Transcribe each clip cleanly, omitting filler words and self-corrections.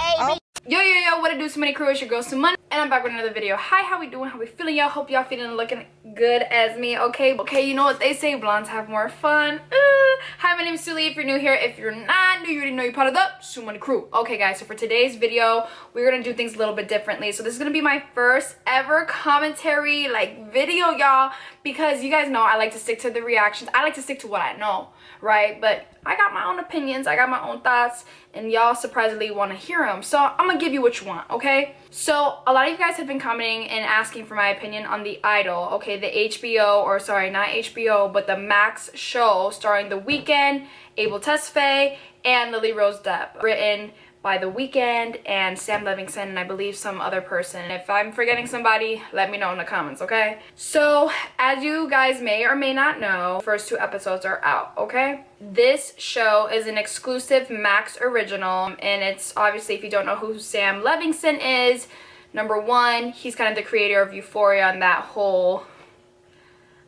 baby. Yo, what it do, Money Crew? It's your girl, Money, and I'm back with another video. Hi, how we doing? How we feeling, y'all? Hope y'all feeling and looking good as me, okay? Okay, you know what they say, blondes have more fun. Hi, my name is Suli. If you're new here, if you're not new, you already know you're part of the Money Crew. Okay, guys, so for today's video, we're gonna do things a little bit differently. So this is gonna be my first ever commentary, video, y'all, because you guys know I like to stick to the reactions. I like to stick to what I know, right? But I got my own opinions, I got my own thoughts, and y'all surprisingly want to hear them. So I'm gonna give you what you want, okay? So a lot of you guys have been commenting and asking for my opinion on The Idol, okay? The HBO, or sorry, not HBO, but the Max show starring The Weeknd, Abel Tesfaye, and Lily Rose Depp. Written by The Weeknd and Sam Levinson, and I believe some other person. If I'm forgetting somebody, let me know in the comments, okay? So, as you guys may or may not know, first 2 episodes are out, okay? This show is an exclusive Max original, and it's obviously, if you don't know who Sam Levinson is, number one, he's kind of the creator of Euphoria and that whole,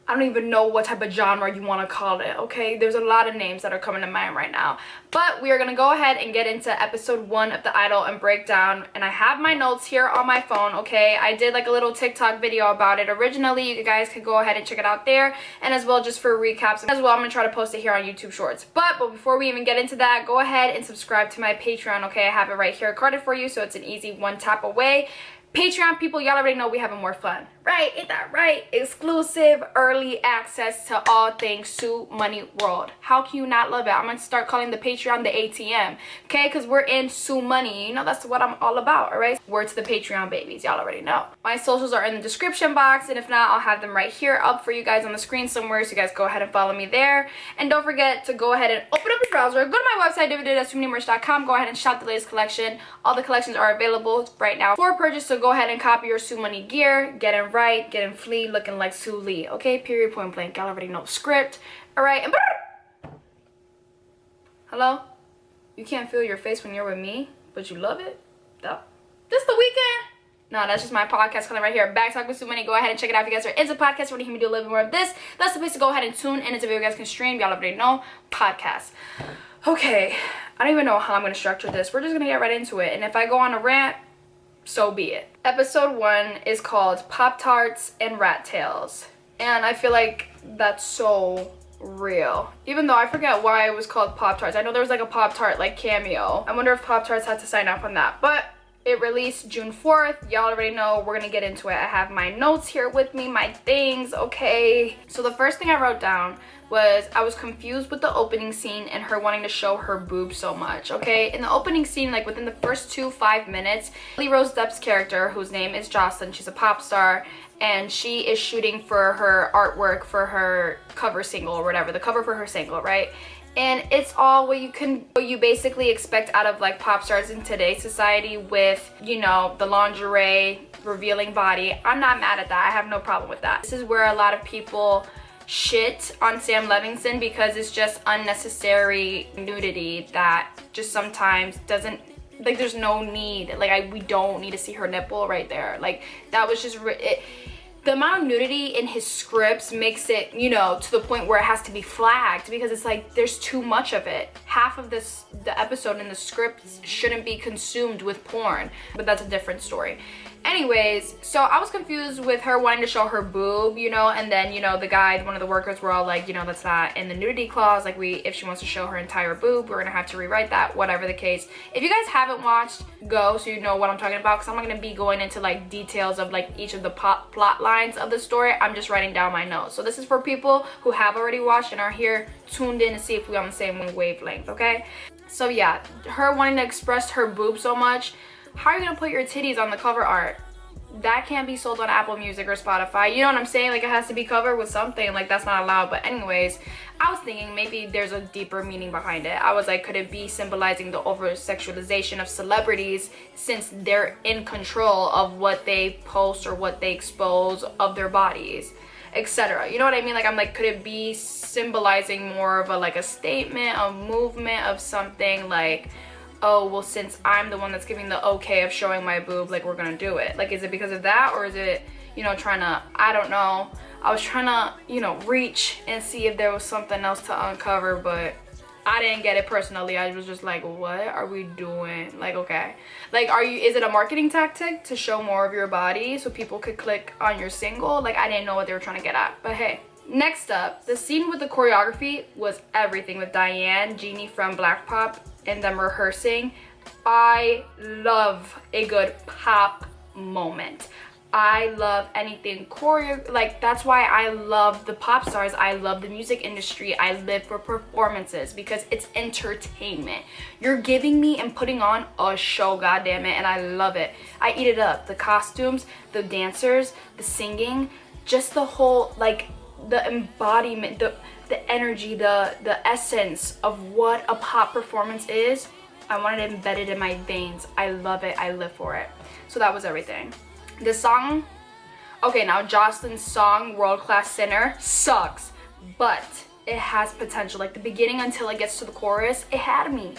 I don't even know what type of genre you want to call it, okay? There's a lot of names that are coming to mind right now. But we are going to go ahead and get into episode 1 of The Idol and break down. And I have my notes here on my phone, okay? I did like a little TikTok video about it originally. You guys could go ahead and check it out there. And as well, just for recaps as well, I'm going to try to post it here on YouTube Shorts. But before we even get into that, go ahead and subscribe to my Patreon, okay? I have it right here carded for you, so it's an easy one tap away. Patreon people, y'all already know we having more fun, right? Ain't that right? Exclusive early access to all things Sue Money World. How can you not love it? I'm gonna start calling the Patreon the ATM, okay? Because we're in Sue Money. You know, that's what I'm all about, all right? Word to the Patreon babies, y'all already know. My socials are in the description box, and if not, I'll have them right here up for you guys on the screen somewhere, so you guys go ahead and follow me there. And don't forget to go ahead and open up your browser, go to my website, www.suemoneymerch.com, go ahead and shop the latest collection. All the collections are available right now for purchase, so go ahead and copy your Sue Money gear, getting right, getting flea, looking like Sue Lee, okay? Period, point blank. Y'all already know script. All right, and hello? You can't feel your face when you're with me, but you love it? This The Weeknd? No, that's just my podcast calling right here. Back Talk with Sue Money. Go ahead and check it out if you guys are into podcasts. Want to hear me do a little bit more of this? That's the place to go ahead and tune in. It's a video you guys can stream. Y'all already know podcasts. Okay, I don't even know how I'm going to structure this. We're just going to get right into it. And if I go on a rant, so be it. Episode 1 is called Poptarts and Rattails. And I feel like that's so real. Even though I forget why it was called Poptarts. I know there was like a Pop-Tart like cameo. I wonder if Poptarts had to sign off on that. But it released June 4th. Y'all already know. We're gonna get into it. I have my notes here with me, my things, okay? So the first thing I wrote down was I was confused with the opening scene and her wanting to show her boobs so much, okay? In the opening scene, like within the first 5 minutes, Lily Rose Depp's character, whose name is Jocelyn, she's a pop star, and she is shooting for her artwork for her cover single or whatever, the cover for her single, right? And it's all what you basically expect out of like pop stars in today's society with, you know, the lingerie, revealing body. I'm not mad at that. I have no problem with that. This is where a lot of people shit on Sam Levinson because it's just unnecessary nudity that just sometimes doesn't, like, there's no need. Like, we don't need to see her nipple right there. Like, that was just the amount of nudity in his scripts makes it, you know, to the point where it has to be flagged because it's like there's too much of it. Half of the episode in the script shouldn't be consumed with porn, but that's a different story. Anyways, so I was confused with her wanting to show her boob, you know, and then, you know, the guy, one of the workers were all like, you know, that's not in the nudity clause. Like, if she wants to show her entire boob, we're gonna have to rewrite that, whatever the case. If you guys haven't watched, go so you know what I'm talking about, because I'm not gonna be going into like details of like each of the plot lines of the story. I'm just writing down my notes. So this is for people who have already watched and are here tuned in to see if we're on the same wavelength, okay? So yeah, her wanting to express her boob so much. How are you gonna put your titties on the cover art? That can't be sold on Apple Music or Spotify. You know what I'm saying? Like, it has to be covered with something. Like, that's not allowed. But anyways, I was thinking maybe there's a deeper meaning behind it. I was like, could it be symbolizing the over-sexualization of celebrities since they're in control of what they post or what they expose of their bodies, etc.? You know what I mean? Like, I'm like, could it be symbolizing more of a statement, a movement of something like, oh, well, since I'm the one that's giving the okay of showing my boob, like, we're gonna do it. Like, is it because of that, or is it, you know, trying to, I don't know. I was trying to, you know, reach and see if there was something else to uncover, but I didn't get it personally. I was just like, what are we doing? Like, okay, like, is it a marketing tactic to show more of your body so people could click on your single? Like, I didn't know what they were trying to get at, but hey. Next up, the scene with the choreography was everything, with Diane, Jeannie from Black Pop, and them rehearsing. I love a good pop moment. I love anything choreo, like, that's why I love the pop stars. I love the music industry. I live for performances because it's entertainment. You're giving me and putting on a show, goddamn it, and I love it. I eat it up. The costumes, the dancers, the singing, just the whole, like, the embodiment, the energy, the essence of what a pop performance is. I want it embedded in my veins. I love it. I live for it. So that was everything. The song, okay, now Jocelyn's song, World Class Sinner, sucks, but it has potential. Like, the beginning until it gets to the chorus, it had me.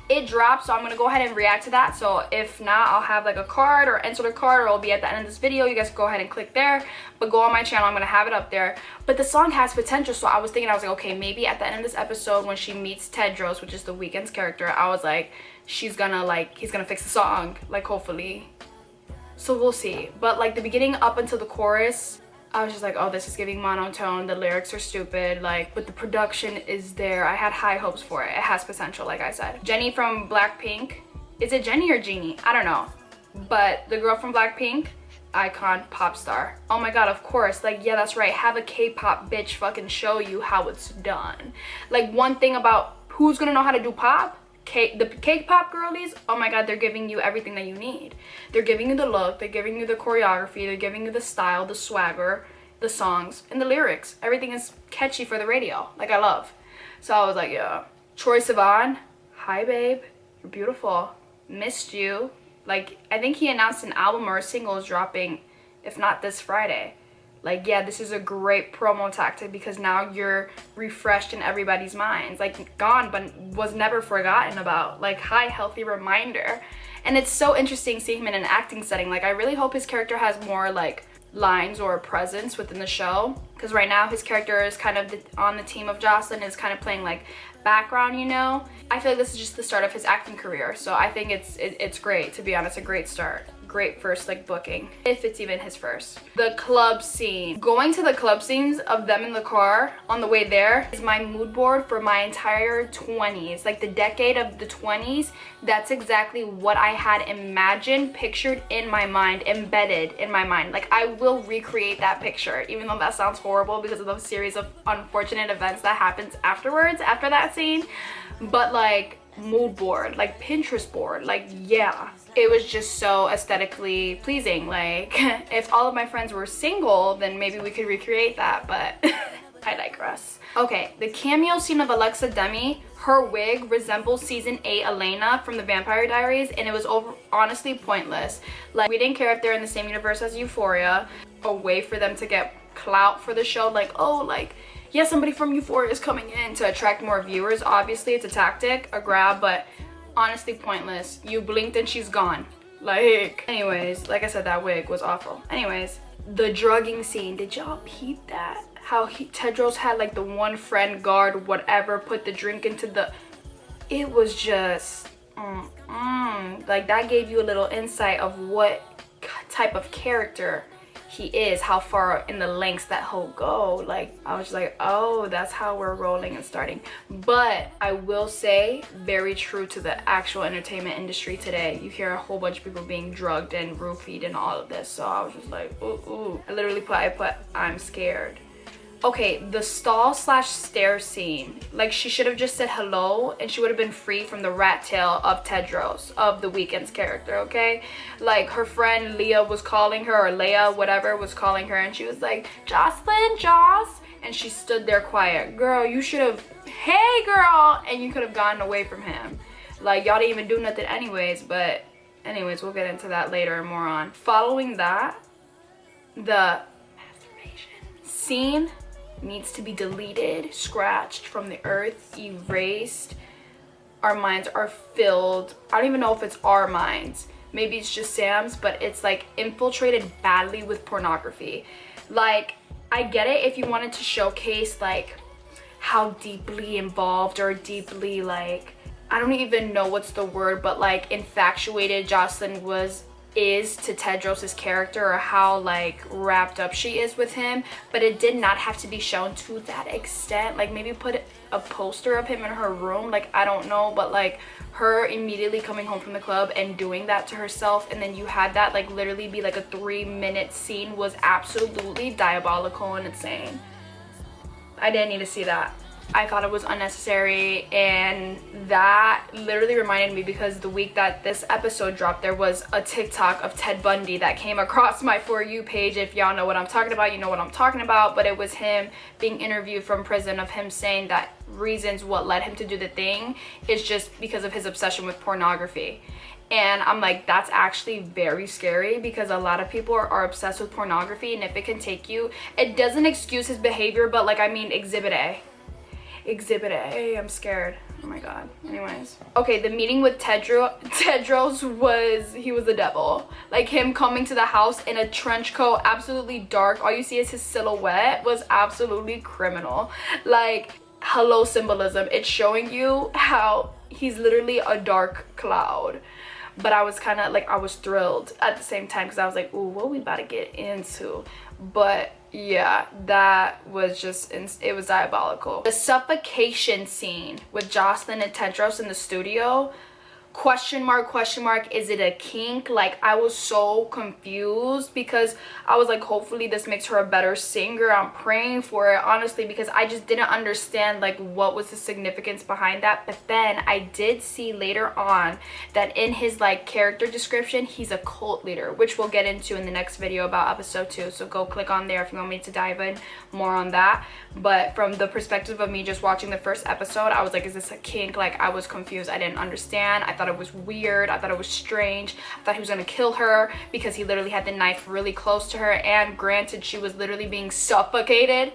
It dropped, so I'm gonna go ahead and react to that. So if not, I'll have like a card or insert a card, or it'll be at the end of this video. You guys go ahead and click there, but go on my channel. I'm gonna have it up there. But the song has potential, so I was like, okay, maybe at the end of this episode when she meets Tedros, which is the Weeknd's character, I was like, he's gonna fix the song, like, hopefully. So we'll see. But like, the beginning up until the chorus, I was just like, oh, this is giving monotone. The lyrics are stupid, like, but the production is there. I had high hopes for it. It has potential, like I said. Jennie from Blackpink. Is it Jennie or Jeannie? I don't know. But the girl from Blackpink, icon, pop star. Oh my god, of course. Like, yeah, that's right. Have a K-pop bitch fucking show you how it's done. Like, one thing about who's gonna know how to do pop? The K-pop girlies, oh my god, they're giving you everything that you need. They're giving you the look, they're giving you the choreography, they're giving you the style, the swagger, the songs, and the lyrics. Everything is catchy for the radio, like I love. So I was like, yeah. Troye Sivan, hi babe, you're beautiful. Missed you. Like, I think he announced an album or a single is dropping, if not this Friday. Like, yeah, this is a great promo tactic because now you're refreshed in everybody's minds. Like, gone, but was never forgotten about. Like, hi, healthy reminder. And it's so interesting seeing him in an acting setting. Like, I really hope his character has more, like, lines or presence within the show. Because right now, his character is kind of on the team of Jocelyn, is kind of playing, like, background, you know? I feel like this is just the start of his acting career. So I think it's great, to be honest, a great start. Great first, like, booking, if it's even his first. The club scene. Going to the club scenes of them in the car on the way there is my mood board for my entire 20s. Like, the decade of the 20s, that's exactly what I had imagined, pictured in my mind, embedded in my mind. Like, I will recreate that picture, even though that sounds horrible because of the series of unfortunate events that happens afterwards, after that scene. But, like, mood board, like Pinterest board, like, yeah, it was just so aesthetically pleasing. Like, if all of my friends were single, then maybe we could recreate that, but I digress. Okay, the cameo scene of Alexa Demi, her wig resembles season 8 Elena from the Vampire Diaries, and it was honestly pointless. Like, we didn't care if they're in the same universe as Euphoria. A way for them to get clout for the show, like, oh, like, yeah, somebody from Euphoria is coming in to attract more viewers. Obviously, it's a tactic, a grab, but honestly pointless. You blinked and she's gone. Like, anyways, like I said, that wig was awful. Anyways, the drugging scene. Did y'all peep that? How Tedros had, like, the one friend guard, whatever, put the drink into the... It was just... Like, that gave you a little insight of what type of character he is, how far in the lengths that he'll go. Like, I was just like, oh, that's how we're rolling and starting. But I will say, very true to the actual entertainment industry today. You hear a whole bunch of people being drugged and roofied and all of this. So I was just like, ooh. I literally put I'm scared. Okay, the stall / stair scene. Like, she should have just said hello and she would have been free from the rat tail of Tedros, of the Weeknd's character, okay? Like, her friend Leah was calling her, or Leia, whatever, was calling her, and she was like, Jocelyn, Joss, and she stood there quiet. Girl, you should have, hey girl, and you could have gotten away from him. Like, y'all didn't even do nothing anyways, but anyways, we'll get into that later and more on. Following that, the masturbation scene needs to be deleted, scratched from the earth, erased. Our minds are filled. I don't even know if it's our minds. Maybe it's just Sam's, but it's like infiltrated badly with pornography. Like, I get it if you wanted to showcase like how deeply involved or deeply, like, I don't even know what's the word, but like infatuated Jocelyn is to Tedros's character, or how like wrapped up she is with him. But it did not have to be shown to that extent. Like maybe put a poster of him in her room, like I don't know, but like her immediately coming home from the club and doing that to herself, and then you had that like literally be like a 3-minute scene, was absolutely diabolical and insane. I didn't need to see that. I thought it was unnecessary, and that literally reminded me, because the week that this episode dropped, there was a TikTok of Ted Bundy that came across my For You page. If y'all know what I'm talking about, you know what I'm talking about. But it was him being interviewed from prison, of him saying that reasons what led him to do the thing is just because of his obsession with pornography. And I'm like, that's actually very scary, because a lot of people are obsessed with pornography, and if it can take you, it doesn't excuse his behavior, but like, I mean, exhibit A. Exhibit A. I'm scared. Oh my god. Anyways. Okay, the meeting with Tedros was, he was the devil. Like him coming to the house in a trench coat, absolutely dark. All you see is his silhouette, was absolutely criminal. Like, hello symbolism. It's showing you how he's literally a dark cloud. But I was kind of like, I was thrilled at the same time, because I was like, ooh, what we about to get into? But yeah, that was just, it was diabolical. The suffocation scene with Jocelyn and Tedros in the studio, question mark, is it a kink? Like, I was so confused, because I was like, hopefully this makes her a better singer. I'm praying for it, honestly, because I just didn't understand like what was the significance behind that. But then I did see later on that in his like character description, he's a cult leader, which we'll get into in the next video about episode 2, so go click on there if you want me to dive in more on that. But from the perspective of me just watching the first episode, I was like, is this a kink? Like, I was confused. I didn't understand. I thought it was weird. I thought it was strange. I thought he was gonna kill her, because he literally had the knife really close to her, and granted, she was literally being suffocated.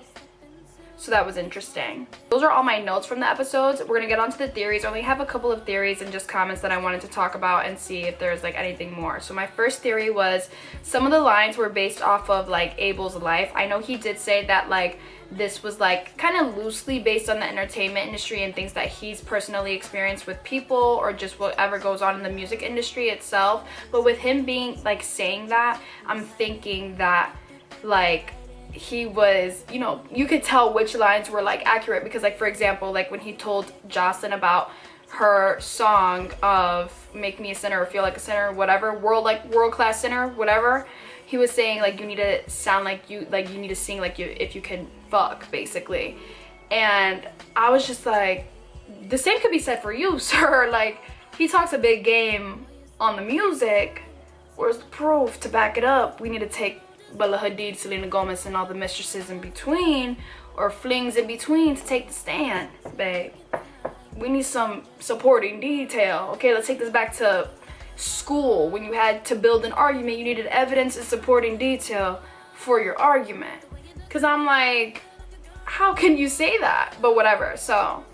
So that was interesting. Those are all my notes from the episodes. We're gonna get onto the theories. I only have a couple of theories and just comments that I wanted to talk about and see if there's like anything more. So my first theory was, some of the lines were based off of like Abel's life. I know he did say that like this was like kind of loosely based on the entertainment industry and things that he's personally experienced with people, or just whatever goes on in the music industry itself. But with him being like saying that, I'm thinking that like he was, you know, you could tell which lines were like accurate, because like for example, like when he told Jocelyn about her song of Make Me a Sinner or Feel Like a Sinner, whatever, world class sinner, whatever, he was saying like you need to sound like you need to sing like you, if you can fuck, basically. And I was just like, the same could be said for you, sir. Like, he talks a big game on the music, where's the proof to back it up? We need to take Bella Hadid, Selena Gomez, and all the mistresses in between, or flings in between, to take the stand, babe. We need some supporting detail. Okay, let's take this back to school. When you had to build an argument, you needed evidence and supporting detail for your argument. Because I'm like, how can you say that? But whatever. So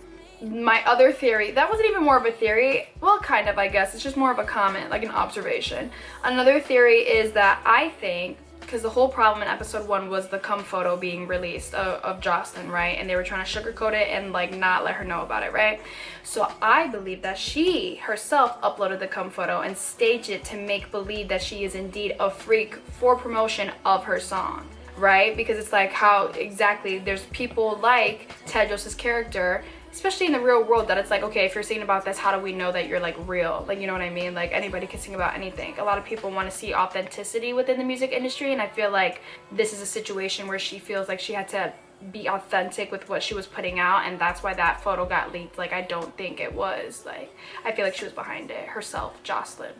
my other theory, that wasn't even more of a theory, well, kind of, I guess. It's just more of a comment, like an observation. Another theory is that I think, because the whole problem in episode 1 was the cum photo being released of Jocelyn, right? And they were trying to sugarcoat it and like not let her know about it, right? So I believe that she herself uploaded the cum photo and staged it to make believe that she is indeed a freak for promotion of her song, right? Because it's like, how exactly, there's people like Tedros' character, especially in the real world, that it's like, okay, if you're singing about this, how do we know that you're like real? Like, you know what I mean? Like, anybody can sing about anything. A lot of people want to see authenticity within the music industry, and I feel like this is a situation where she feels like she had to be authentic with what she was putting out, and that's why that photo got leaked. Like, I don't think it was, like, I feel like she was behind it herself, Jocelyn.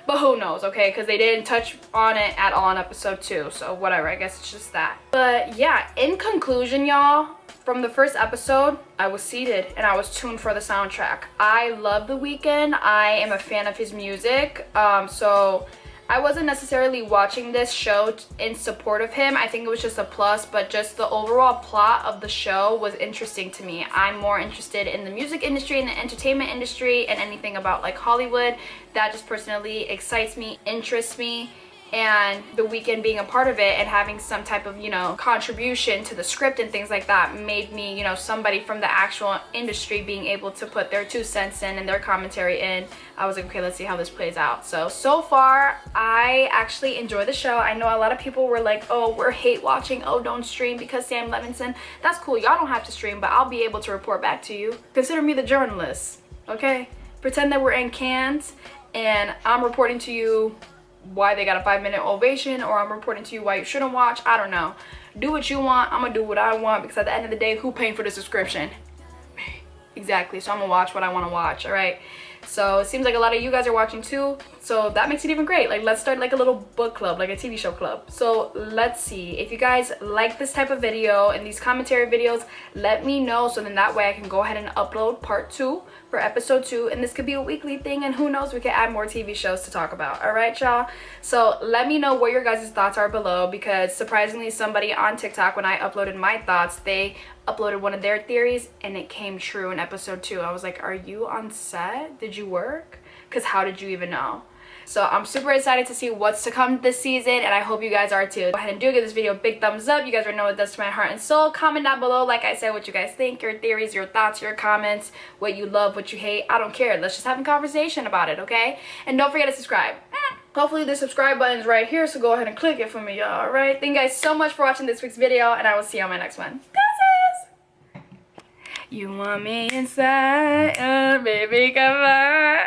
But who knows, okay? Because they didn't touch on it at all in episode 2, so whatever, I guess it's just that. But yeah, in conclusion, y'all, from the first episode, I was seated and I was tuned for the soundtrack. I love The Weeknd. I am a fan of his music. So I wasn't necessarily watching this show in support of him. I think it was just a plus, but just the overall plot of the show was interesting to me. I'm more interested in the music industry and the entertainment industry, and anything about like Hollywood. That just personally excites me, interests me. and The Weeknd being a part of it and having some type of, you know, contribution to the script and things like that made me, you know, somebody from the actual industry being able to put their 2 cents in and their commentary in. I was like, okay, let's see how this plays out. So far, I actually enjoy the show. I know a lot of people were like, oh, we're hate watching, oh, don't stream because Sam Levinson. That's cool, y'all don't have to stream, but I'll be able to report back to you. Consider me the journalist, okay? Pretend that we're in Cannes and I'm reporting to you why they got a 5-minute ovation, or I'm reporting to you why you shouldn't watch. I don't know. Do what you want. I'm gonna do what I want, because at the end of the day, who paying for the subscription? Me. Exactly. So I'm gonna watch what I want to watch. All right. So it seems like a lot of you guys are watching too, so that makes it even great. Like, let's start like a little book club, like a TV show club. So let's see if you guys like this type of video and these commentary videos. Let me know, so then that way I can go ahead and upload part 2 for episode 2, and this could be a weekly thing, and who knows, we can add more TV shows to talk about. All right, y'all. So let me know what your guys' thoughts are below, because surprisingly, somebody on TikTok, when I uploaded my thoughts, they uploaded one of their theories and it came true in episode 2. I was like, are you on set? Did you work? Because how did you even know? So I'm super excited to see what's to come this season, and I hope you guys are too. Go ahead and give this video a big thumbs up. You guys already know what it does to my heart and soul. Comment down below, like I said, what you guys think, your theories, your thoughts, your comments, what you love, what you hate. I don't care. Let's just have a conversation about it, okay? And don't forget to subscribe. Hopefully the subscribe button is right here, so go ahead and click it for me, y'all. All right? Thank you guys so much for watching this week's video, and I will see you on my next one. Deuces! You want me inside, baby, come on.